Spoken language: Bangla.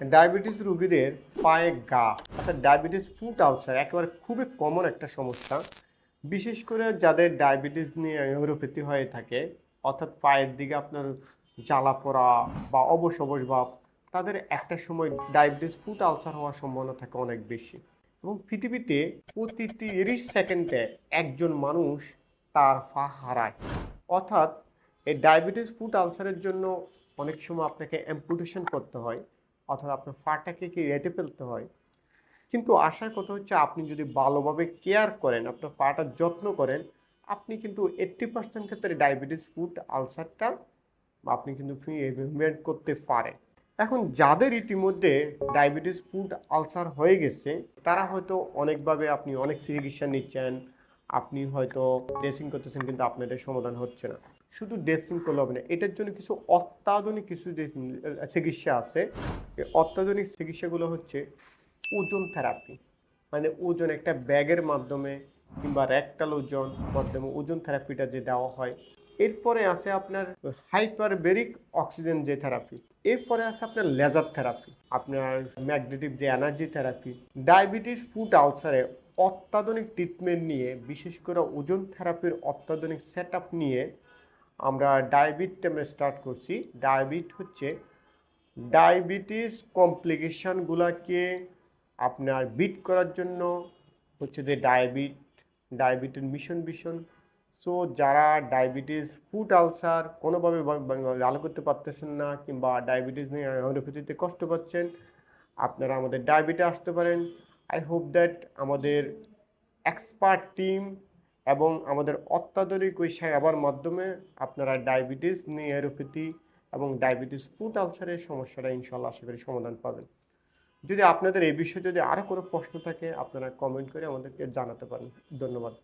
ডায়াবেটিস রোগীদের পায়ে ঘা অর্থাৎ ডায়াবেটিস ফুট আলসার একেবারে খুবই কমন একটা সমস্যা। বিশেষ করে যাদের ডায়াবেটিস নিয়ে নিউরোপ্যাথি হয়ে থাকে, অর্থাৎ পায়ের দিকে আপনার জ্বালা পোড়া বা অবশ অবশ ভাব, তাদের একটা সময় ডায়াবেটিস ফুট আলসার হওয়ার সম্ভাবনা থাকে অনেক বেশি। এবং পৃথিবীতে প্রতি 30 সেকেন্ডে একজন মানুষ তার পা হারায়। অর্থাৎ এই ডায়াবেটিস ফুট আলসারের জন্য অনেক সময় আপনাকে অ্যাম্পুটেশন করতে হয়, অর্থাৎ আপনার পাটাকে কেটে ফেলতে হয়। কিন্তু আসার কথা হচ্ছে, আপনি যদি ভালোভাবে কেয়ার করেন, আপনার পাটার যত্ন করেন, আপনি কিন্তু 80% ক্ষেত্রে ডায়াবেটিস ফুট আলসারটা আপনি কিন্তু প্রিভেন্ট করতে পারেন। এখন যাদের ইতিমধ্যে ডায়াবেটিস ফুড আলসার হয়ে গেছে, তারা হয়তো অনেকভাবে আপনি অনেক চিকিৎসা নিচ্ছেন, আপনি হয়তো ড্রেসিং করতেছেন, কিন্তু আপনার এটা সমাধান হচ্ছে না। শুধু ড্রেসিং করলে হবে না, এটার জন্য কিছু অত্যাধুনিক কিছু যে চিকিৎসা আছে। এই অত্যাধুনিক চিকিৎসাগুলো হচ্ছে ওজন থেরাপি। মানে ওজন একটা ব্যাগের মাধ্যমে কিংবা রেকটাল ওজন মাধ্যমে ওজন থেরাপিটা যে দেওয়া হয়। এরপরে আছে আপনার হাইপারবেরিক অক্সিজেন যে থেরাপি। এরপরে আছে আপনার লেজার থেরাপি, আপনার ম্যাগনেটিক যে এনার্জি থেরাপি। ডায়াবেটিস ফুট আলসারে অত্যাধুনিক ট্রিটমেন্ট নিয়ে, বিশেষ করে ওজন থেরাপির অত্যাধুনিক সেট আপ নিয়ে আমরা আমরা স্টার্ট করছি। হচ্ছে ডায়াবেটিস কমপ্লিকেশানগুলোকে আপনার বিট করার জন্য হচ্ছে যে ডায়াবেটিস মিশন ভিশন। সো যারা ডায়াবেটিস ফুট আলসার কোনোভাবে ভালো করতে পারতেছেন না, কিংবা ডায়াবেটিস নিয়ে হোমিওপ্যাথিতে কষ্ট পাচ্ছেন, আপনারা আমাদের ডায়াবেটে আসতে পারেন। আই হোপ দ্যাট আমাদের এক্সপার্ট টিম এবং আমাদের অত্যাধুনিক ওই সেবার মাধ্যমে আপনারা ডায়াবেটিস নিউরোপ্যাথি এবং ডায়াবেটিস ফুট আলসারের সমস্যাটা ইনশাল্লাহ আশা করি সমাধান পাবেন। যদি আপনাদের এই বিষয়ে যদি আরও কোনো প্রশ্ন থাকে, আপনারা কমেন্ট করে আমাদেরকে জানাতে পারেন। ধন্যবাদ।